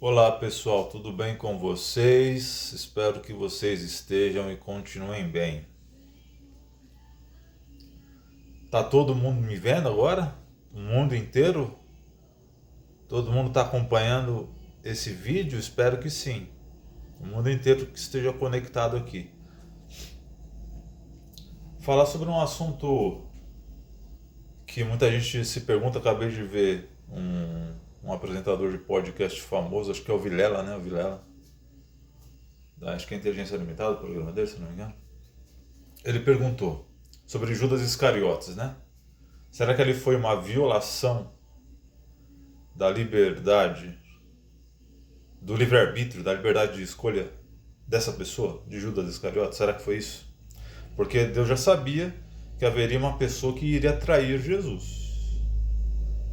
Olá pessoal, tudo bem com vocês? Espero que vocês estejam e continuem bem. Tá todo mundo me vendo agora? O mundo inteiro? Todo mundo está acompanhando esse vídeo? Espero que sim. O mundo inteiro que esteja conectado aqui. Falar sobre um assunto que muita gente se pergunta. Acabei de ver um apresentador de podcast famoso, acho que é o Vilela, né? O Vilela. Acho que é Inteligência Limitada, o programa dele, se não me engano. Ele perguntou sobre Judas Iscariotes, né? Será que ele foi uma violação da liberdade, do livre-arbítrio, da liberdade de escolha dessa pessoa, de Judas Iscariotes? Será que foi isso? Porque Deus já sabia que haveria uma pessoa que iria trair Jesus.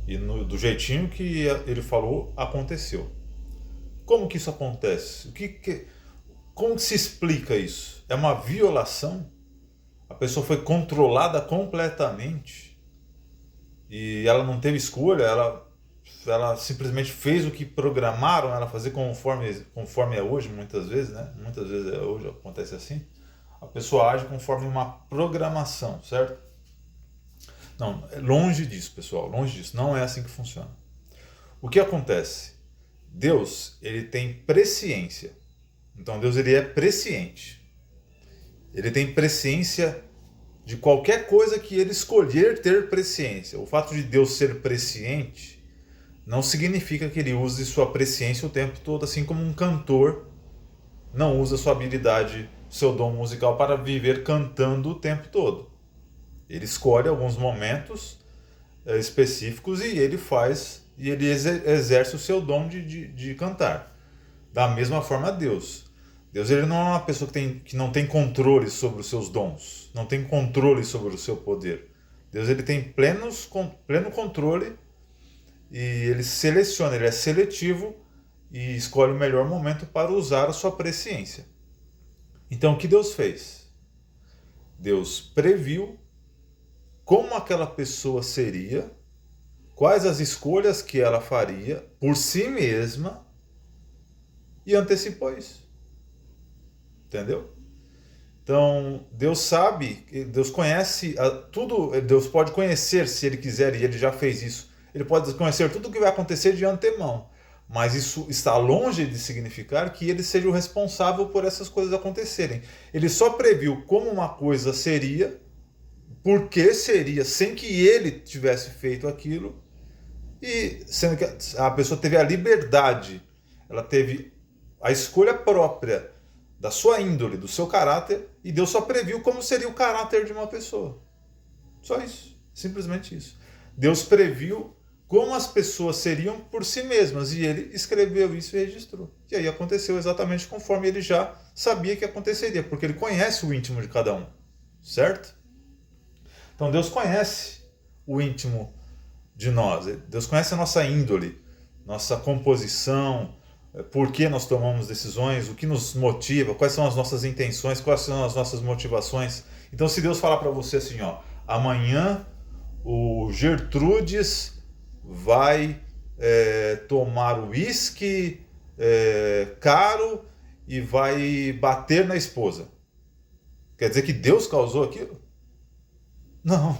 E do jeitinho que ele falou, aconteceu. Como que isso acontece? Como que se explica isso? É uma violação? A pessoa foi controlada completamente e ela não teve escolha, ela simplesmente fez o que programaram ela fazer conforme é hoje, muitas vezes, né? Muitas vezes hoje acontece assim. A pessoa age conforme uma programação, certo? Não, longe disso, pessoal, longe disso. Não é assim que funciona. O que acontece? Deus, ele tem presciência. Então Deus, ele é presciente. Ele tem presciência de qualquer coisa que ele escolher ter presciência. O fato de Deus ser presciente não significa que ele use sua presciência o tempo todo, assim como um cantor não usa sua habilidade, seu dom musical para viver cantando o tempo todo. Ele escolhe alguns momentos específicos e ele exerce o seu dom de cantar. Da mesma forma Deus. Deus, ele não é uma pessoa que não tem controle sobre os seus dons, não tem controle sobre o seu poder. Deus, ele tem pleno controle e ele seleciona, ele é seletivo e escolhe o melhor momento para usar a sua presciência. Então, o que Deus fez? Deus previu como aquela pessoa seria, quais as escolhas que ela faria por si mesma e antecipou isso. Entendeu? Então, Deus sabe, Deus conhece tudo, Deus pode conhecer, se Ele quiser, e Ele já fez isso, Ele pode conhecer tudo o que vai acontecer de antemão, mas isso está longe de significar que Ele seja o responsável por essas coisas acontecerem. Ele só previu como uma coisa seria, por que seria, sem que Ele tivesse feito aquilo, e sendo que a pessoa teve a liberdade, ela teve a escolha própria da sua índole, do seu caráter, e Deus só previu como seria o caráter de uma pessoa. Só isso, simplesmente isso. Deus previu como as pessoas seriam por si mesmas, e ele escreveu isso e registrou. E aí aconteceu exatamente conforme ele já sabia que aconteceria, porque ele conhece o íntimo de cada um, certo? Então Deus conhece o íntimo de nós, Deus conhece a nossa índole, nossa composição, por que nós tomamos decisões, o que nos motiva, quais são as nossas intenções, quais são as nossas motivações. Então, se Deus falar para você assim, ó, amanhã o Gertrudes vai tomar uísque caro e vai bater na esposa, quer dizer que Deus causou aquilo? Não,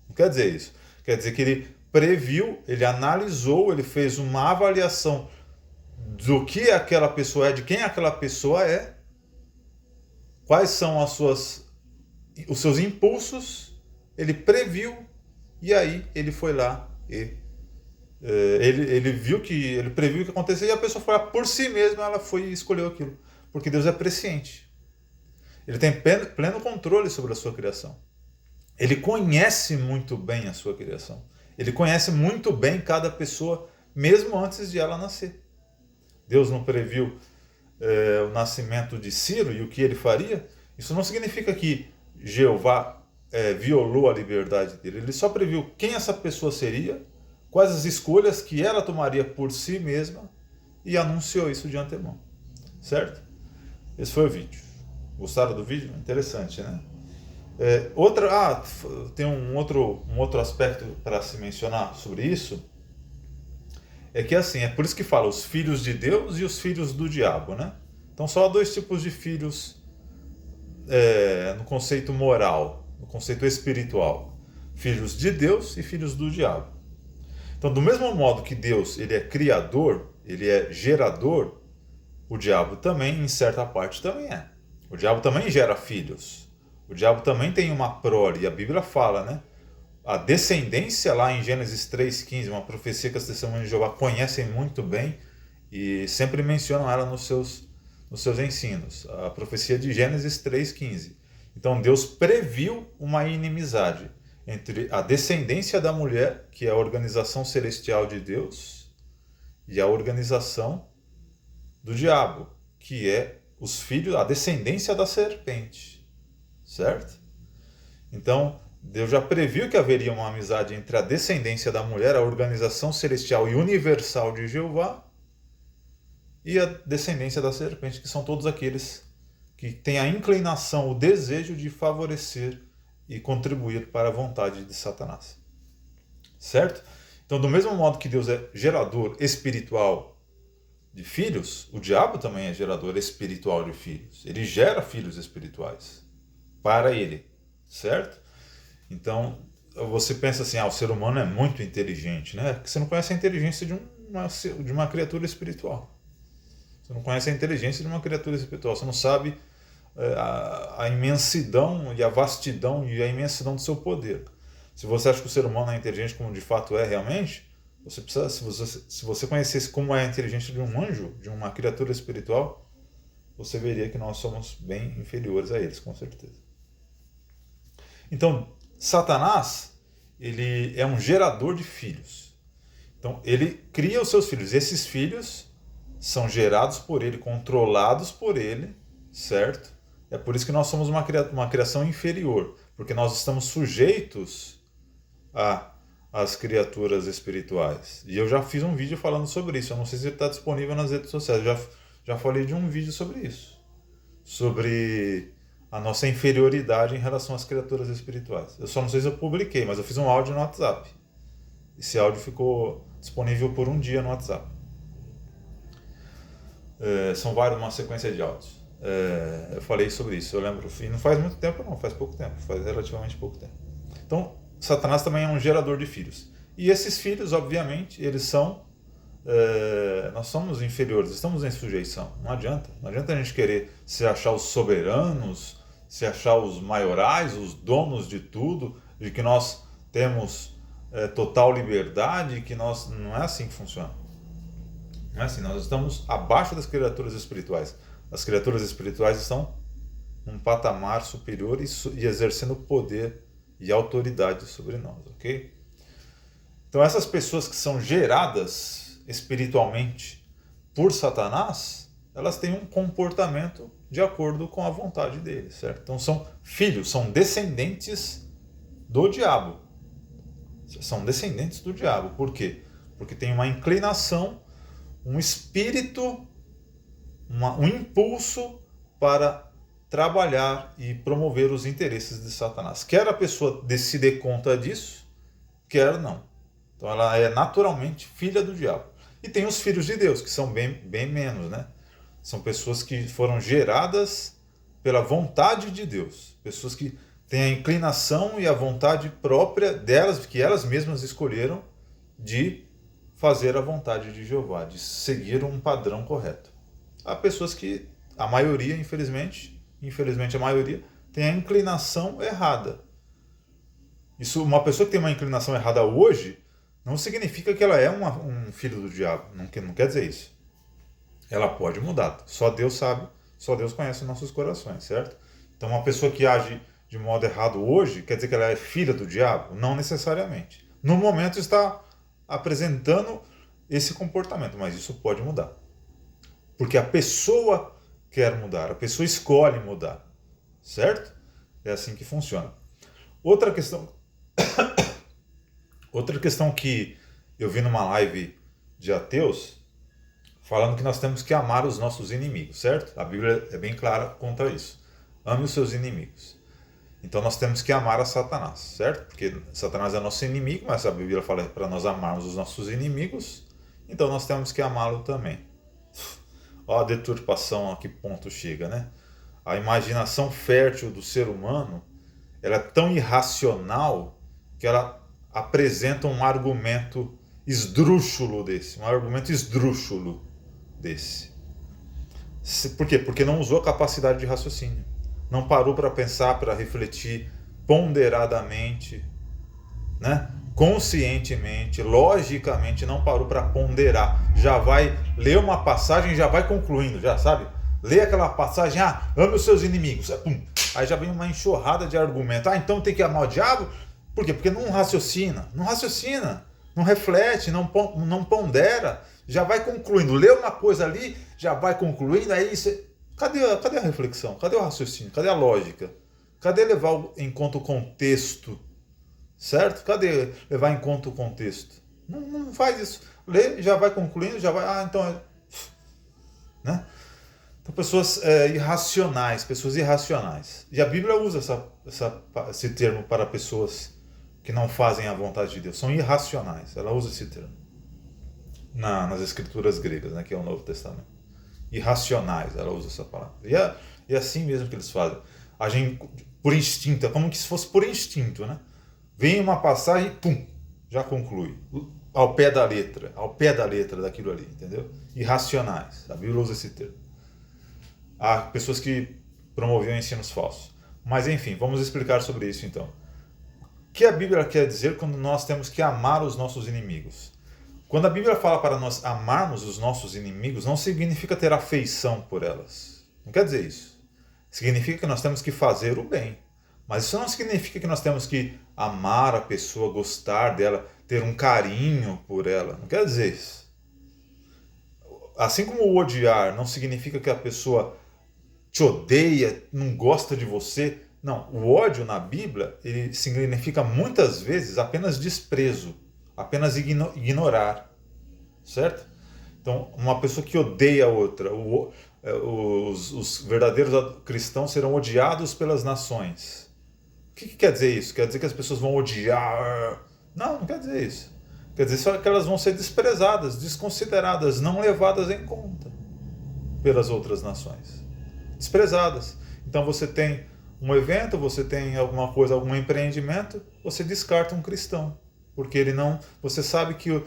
não quer dizer isso. Quer dizer que ele previu, ele analisou, ele fez uma avaliação do que aquela pessoa é, de quem aquela pessoa é, quais são os seus impulsos, ele previu e aí ele foi lá e ele viu que ele previu o que aconteceu e a pessoa foi lá por si mesma, ela foi e escolheu aquilo, porque Deus é presciente. Ele tem pleno controle sobre a sua criação. Ele conhece muito bem a sua criação. Ele conhece muito bem cada pessoa, mesmo antes de ela nascer. Deus não previu o nascimento de Ciro e o que ele faria? Isso não significa que Jeová violou a liberdade dele. Ele só previu quem essa pessoa seria, quais as escolhas que ela tomaria por si mesma e anunciou isso de antemão. Certo? Esse foi o vídeo. Gostaram do vídeo? Interessante, né? Tem um outro aspecto para se mencionar sobre isso. é que assim, é por isso que fala os filhos de Deus e os filhos do diabo, né? Então só há dois tipos de filhos no conceito moral, no conceito espiritual. Filhos de Deus e filhos do diabo. Então, do mesmo modo que Deus ele é criador, ele é gerador, o diabo também, em certa parte, também é. O diabo também gera filhos. O diabo também tem uma prole. E a Bíblia fala, né? A descendência lá em Gênesis 3,15, uma profecia que as testemunhas de Jeová conhecem muito bem e sempre mencionam ela nos seus ensinos. A profecia de Gênesis 3,15. Então Deus previu uma inimizade entre a descendência da mulher, que é a organização celestial de Deus, e a organização do diabo, que é os filhos, a descendência da serpente, certo? Então, Deus já previu que haveria uma amizade entre a descendência da mulher, a organização celestial e universal de Jeová, e a descendência da serpente, que são todos aqueles que têm a inclinação, o desejo de favorecer e contribuir para a vontade de Satanás. Certo? Então, do mesmo modo que Deus é gerador espiritual de filhos, o diabo também é gerador espiritual de filhos. Ele gera filhos espirituais para ele. Certo? Então, você pensa assim, o ser humano é muito inteligente, né? Porque você não conhece a inteligência de uma criatura espiritual. Você não conhece a inteligência de uma criatura espiritual. Você não sabe a imensidão e a vastidão e a imensidão do seu poder. Se você acha que o ser humano é inteligente como de fato é realmente, você precisa, se você conhecesse como é a inteligência de um anjo, de uma criatura espiritual, você veria que nós somos bem inferiores a eles, com certeza. Então, Satanás, ele é um gerador de filhos. Então, ele cria os seus filhos. Esses filhos são gerados por ele, controlados por ele, certo? É por isso que nós somos uma criação inferior, porque nós estamos sujeitos às criaturas espirituais. E eu já fiz um vídeo falando sobre isso. Eu não sei se ele está disponível nas redes sociais. Eu já falei de um vídeo sobre isso. Sobre a nossa inferioridade em relação às criaturas espirituais. Eu só não sei se eu publiquei, mas eu fiz um áudio no WhatsApp. Esse áudio ficou disponível por um dia no WhatsApp. São uma sequência de áudios. Eu falei sobre isso, eu lembro. E não faz muito tempo não, faz pouco tempo. Faz relativamente pouco tempo. Então, Satanás também é um gerador de filhos. E esses filhos, obviamente, eles são... nós somos inferiores, estamos em sujeição. Não adianta a gente querer se achar os soberanos, se achar os maiorais, os donos de tudo, de que nós temos total liberdade, que nós... Não é assim que funciona. Não é assim, nós estamos abaixo das criaturas espirituais. As criaturas espirituais estão num patamar superior e exercendo poder e autoridade sobre nós, ok? Então essas pessoas que são geradas espiritualmente por Satanás, elas têm um comportamento de acordo com a vontade dele, certo? Então são filhos, são descendentes do diabo. São descendentes do diabo. Por quê? Porque tem uma inclinação, um espírito, um impulso para trabalhar e promover os interesses de Satanás. Quer a pessoa se dê conta disso, quer não. Então ela é naturalmente filha do diabo. E tem os filhos de Deus, que são bem menos, né? São pessoas que foram geradas pela vontade de Deus. Pessoas que têm a inclinação e a vontade própria delas, que elas mesmas escolheram, de fazer a vontade de Jeová, de seguir um padrão correto. Há pessoas que, a maioria, infelizmente a maioria, tem a inclinação errada. Isso, uma pessoa que tem uma inclinação errada hoje, não significa que ela é um filho do diabo. Não quer dizer isso. Ela pode mudar. Só Deus sabe, só Deus conhece os nossos corações, certo? Então, uma pessoa que age de modo errado hoje, quer dizer que ela é filha do diabo? Não necessariamente. No momento está apresentando esse comportamento, mas isso pode mudar. Porque a pessoa quer mudar, a pessoa escolhe mudar, certo? É assim que funciona. Outra questão que eu vi numa live de ateus, falando que nós temos que amar os nossos inimigos, certo? A Bíblia é bem clara quanto a isso. Ame os seus inimigos. Então nós temos que amar a Satanás, certo? Porque Satanás é nosso inimigo, mas a Bíblia fala para nós amarmos os nossos inimigos então nós temos que amá-lo também. Olha a deturpação a que ponto chega, né? A imaginação fértil do ser humano, ela é tão irracional que ela apresenta um argumento esdrúxulo desse. Por quê? Porque não usou a capacidade de raciocínio. Não parou para pensar, para refletir ponderadamente, né? Conscientemente, logicamente, não parou para ponderar. Já vai ler uma passagem, já vai concluindo, já sabe? Lê aquela passagem, ame os seus inimigos. Pum. Aí já vem uma enxurrada de argumentos. Então tem que amar o diabo? Por quê? Porque não raciocina, não reflete, não pondera. Já vai concluindo. Lê uma coisa ali, já vai concluindo. Aí você... Cadê a reflexão? Cadê o raciocínio? Cadê a lógica? Cadê levar em conta o contexto? Certo? Cadê levar em conta o contexto? Não faz isso. Lê, já vai concluindo, já vai... então... Né? Então, pessoas irracionais. E a Bíblia usa esse termo para pessoas que não fazem a vontade de Deus. São irracionais. Ela usa esse termo nas escrituras gregas, né, que é o Novo Testamento. Irracionais, ela usa essa palavra. E é assim mesmo que eles fazem. Agem por instinto, é como se fosse por instinto, né? Vem uma passagem, pum, já conclui. Ao pé da letra daquilo ali, entendeu? Irracionais. A Bíblia usa esse termo. Há pessoas que promoviam ensinos falsos. Mas enfim, vamos explicar sobre isso então. O que a Bíblia quer dizer quando nós temos que amar os nossos inimigos? Quando a Bíblia fala para nós amarmos os nossos inimigos, não significa ter afeição por elas. Não quer dizer isso. Significa que nós temos que fazer o bem. Mas isso não significa que nós temos que amar a pessoa, gostar dela, ter um carinho por ela. Não quer dizer isso. Assim como o odiar não significa que a pessoa te odeia, não gosta de você. Não, o ódio na Bíblia ele significa muitas vezes apenas desprezo, apenas ignorar, certo? Então, uma pessoa que odeia a outra, os verdadeiros cristãos serão odiados pelas nações. O que quer dizer isso? Quer dizer que as pessoas vão odiar? Não quer dizer isso. Quer dizer só que elas vão ser desprezadas, desconsideradas, não levadas em conta pelas outras nações. Desprezadas. Então você tem um evento, você tem alguma coisa, algum empreendimento, você descarta um cristão, porque ele não, você sabe que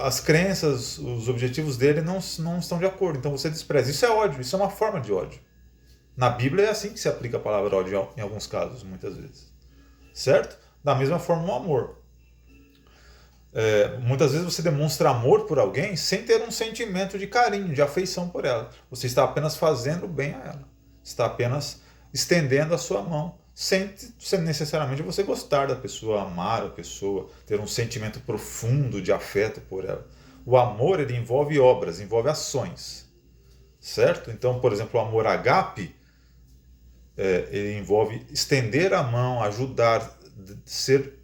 as crenças, os objetivos dele não estão de acordo, então você despreza. Isso é ódio, isso é uma forma de ódio. Na Bíblia é assim que se aplica a palavra ódio em alguns casos, muitas vezes. Certo? Da mesma forma o amor. Muitas vezes você demonstra amor por alguém sem ter um sentimento de carinho, de afeição por ela. Você está apenas fazendo bem a ela. Está apenas estendendo a sua mão, sem necessariamente você gostar da pessoa, amar a pessoa, ter um sentimento profundo de afeto por ela. O amor ele envolve obras, envolve ações. Certo? Então, por exemplo, o amor ágape, ele envolve estender a mão, ajudar, ser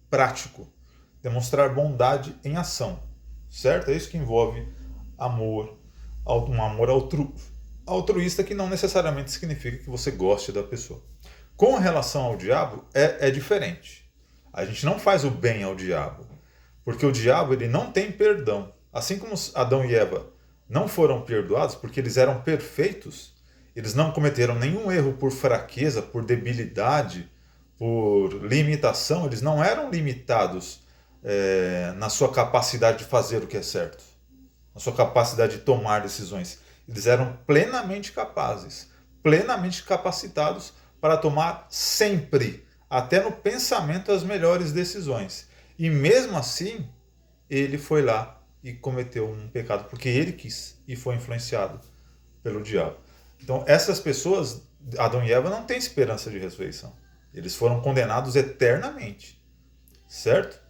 prático, demonstrar bondade em ação, certo? É isso que envolve amor, um amor altruísta, que não necessariamente significa que você goste da pessoa. Com relação ao diabo, é diferente. A gente não faz o bem ao diabo, porque o diabo ele não tem perdão. Assim como Adão e Eva não foram perdoados porque eles eram perfeitos, eles não cometeram nenhum erro por fraqueza, por debilidade, por limitação, eles não eram limitados na sua capacidade de fazer o que é certo, na sua capacidade de tomar decisões. Eles eram plenamente capazes, plenamente capacitados para tomar sempre, até no pensamento, as melhores decisões. E mesmo assim, ele foi lá e cometeu um pecado, porque ele quis e foi influenciado pelo diabo. Então, essas pessoas, Adão e Eva, não têm esperança de ressurreição. Eles foram condenados eternamente, certo?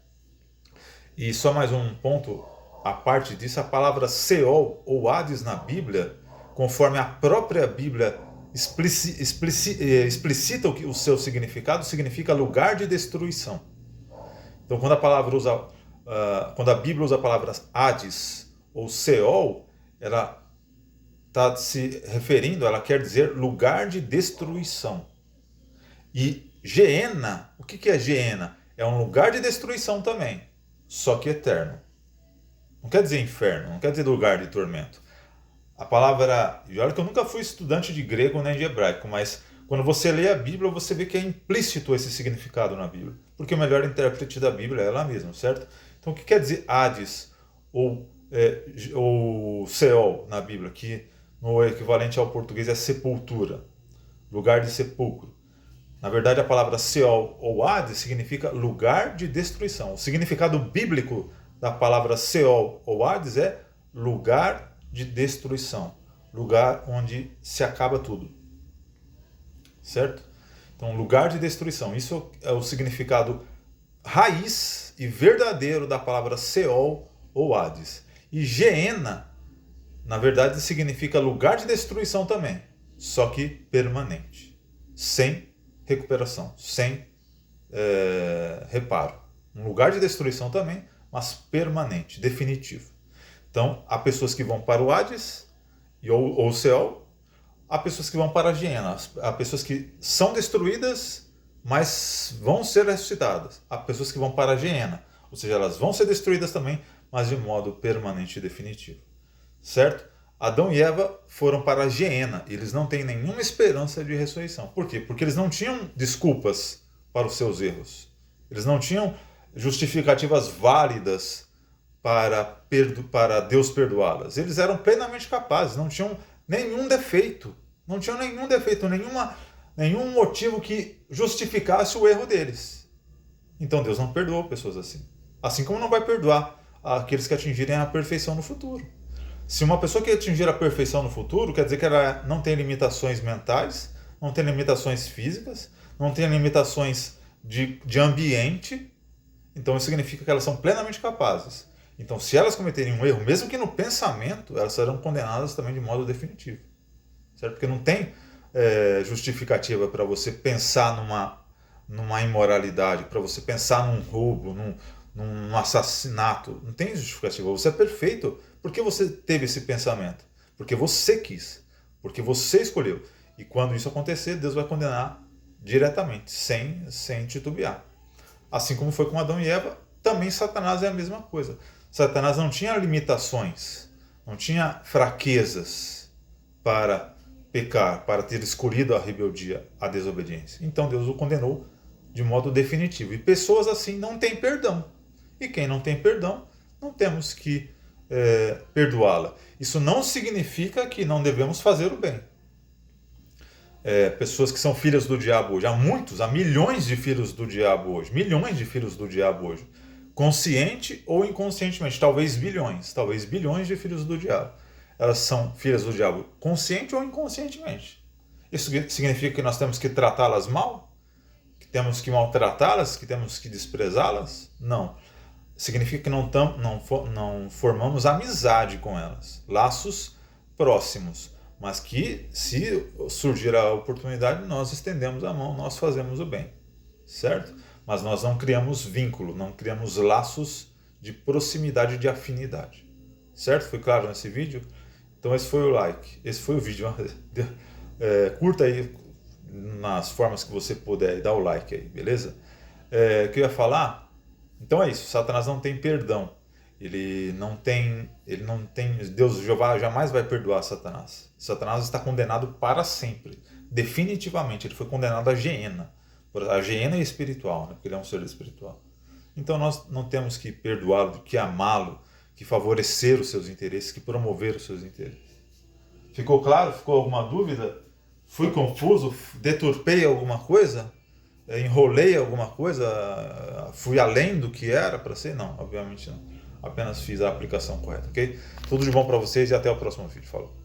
E só mais um ponto, a parte disso, a palavra Seol ou Hades na Bíblia, conforme a própria Bíblia explicita o seu significado, significa lugar de destruição. Então, quando a Bíblia usa a palavra Hades ou Seol, ela está se referindo, ela quer dizer lugar de destruição. E Geena, o que é Geena? É um lugar de destruição também, só que eterno. Não quer dizer inferno, não quer dizer lugar de tormento. A palavra, e olha que eu nunca fui estudante de grego nem de hebraico, mas quando você lê a Bíblia, você vê que é implícito esse significado na Bíblia. Porque o melhor intérprete da Bíblia é ela mesma, certo? Então o que quer dizer Hades ou Seol na Bíblia, que no equivalente ao português é sepultura, lugar de sepulcro. Na verdade, a palavra Seol ou Hades significa lugar de destruição. O significado bíblico da palavra Seol ou Hades é lugar de destruição, lugar onde se acaba tudo. Certo? Então, lugar de destruição. Isso é o significado raiz e verdadeiro da palavra Seol ou Hades. E Geena, na verdade, significa lugar de destruição também, só que permanente, sem recuperação, sem reparo. Um lugar de destruição também, mas permanente, definitivo. Então, há pessoas que vão para o Hades ou o Seol, há pessoas que vão para a Geena, há pessoas que são destruídas, mas vão ser ressuscitadas. Há pessoas que vão para a Geena, ou seja, elas vão ser destruídas também, mas de modo permanente e definitivo. Certo? Adão e Eva foram para a Geena. Eles não têm nenhuma esperança de ressurreição. Por quê? Porque eles não tinham desculpas para os seus erros. Eles não tinham justificativas válidas para Deus perdoá-las. Eles eram plenamente capazes, não tinham nenhum defeito. Não tinham nenhum defeito, nenhum motivo que justificasse o erro deles. Então Deus não perdoou pessoas assim. Assim como não vai perdoar aqueles que atingirem a perfeição no futuro. Se uma pessoa que atingir a perfeição no futuro, quer dizer que ela não tem limitações mentais, não tem limitações físicas, não tem limitações de ambiente. Então isso significa que elas são plenamente capazes. Então, se elas cometerem um erro, mesmo que no pensamento, elas serão condenadas também de modo definitivo. Certo? Porque não tem justificativa para você pensar numa imoralidade, para você pensar num roubo, num assassinato. Não tem justificativa. Você é perfeito porque você teve esse pensamento. Porque você quis. Porque você escolheu. E quando isso acontecer, Deus vai condenar diretamente, sem titubear. Assim como foi com Adão e Eva, também Satanás é a mesma coisa. Satanás não tinha limitações, não tinha fraquezas para pecar, para ter escolhido a rebeldia, a desobediência. Então Deus o condenou de modo definitivo. E pessoas assim não têm perdão. E quem não tem perdão, não temos que perdoá-la. Isso não significa que não devemos fazer o bem. Pessoas que são filhas do diabo hoje, há milhões de filhos do diabo hoje, consciente ou inconscientemente, talvez bilhões de filhos do diabo. Elas são filhas do diabo consciente ou inconscientemente. Isso significa que nós temos que tratá-las mal? Que temos que maltratá-las? Que temos que desprezá-las? Não. Significa que não formamos amizade com elas, laços próximos, mas que, se surgir a oportunidade, nós estendemos a mão, nós fazemos o bem, certo? Mas nós não criamos vínculo, não criamos laços de proximidade, de afinidade, certo? Foi claro nesse vídeo? Então esse foi o like, esse foi o vídeo. Curta aí nas formas que você puder e dá o like aí, beleza? O que eu ia falar? Então é isso, Satanás não tem perdão. Ele não tem, Deus, Jeová jamais vai perdoar Satanás. Satanás está condenado para sempre, definitivamente. Ele foi condenado à Geena. A Geena é espiritual, né? Porque ele é um ser espiritual. Então nós não temos que perdoá-lo, que amá-lo, que favorecer os seus interesses, que promover os seus interesses. Ficou claro? Ficou alguma dúvida? Fui confuso? Deturpei alguma coisa? Enrolei alguma coisa? Fui além do que era para ser? Não, obviamente não. Apenas fiz a aplicação correta, ok? Tudo de bom para vocês e até o próximo vídeo. Falou!